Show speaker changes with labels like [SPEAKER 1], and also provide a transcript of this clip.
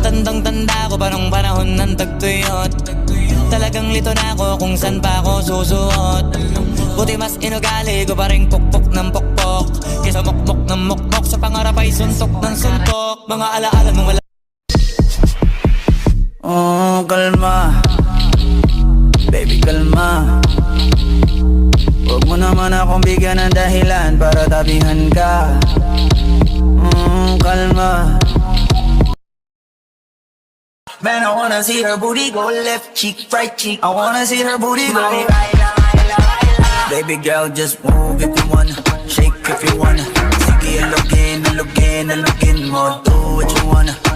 [SPEAKER 1] Tandang-tanda ko pa nung panahon ng tagtuyot. Talagang lito na ako kung san pa ako susuot. Buti mas inugali ko pa rin pukpok ng pukpok kesa mukmok ng mukmok, sa pangarap ay suntok ng suntok. Mga alaala mong wala.
[SPEAKER 2] Oh, kalma, baby kalma. Huwag mo naman akong bigyan ng dahilan para tabihan ka. Kalma. Man, I wanna see her booty go left cheek, right cheek. I wanna see her booty go. Baby girl, just move if you wanna, shake if you wanna. Sige, alugin mo, do what you wanna.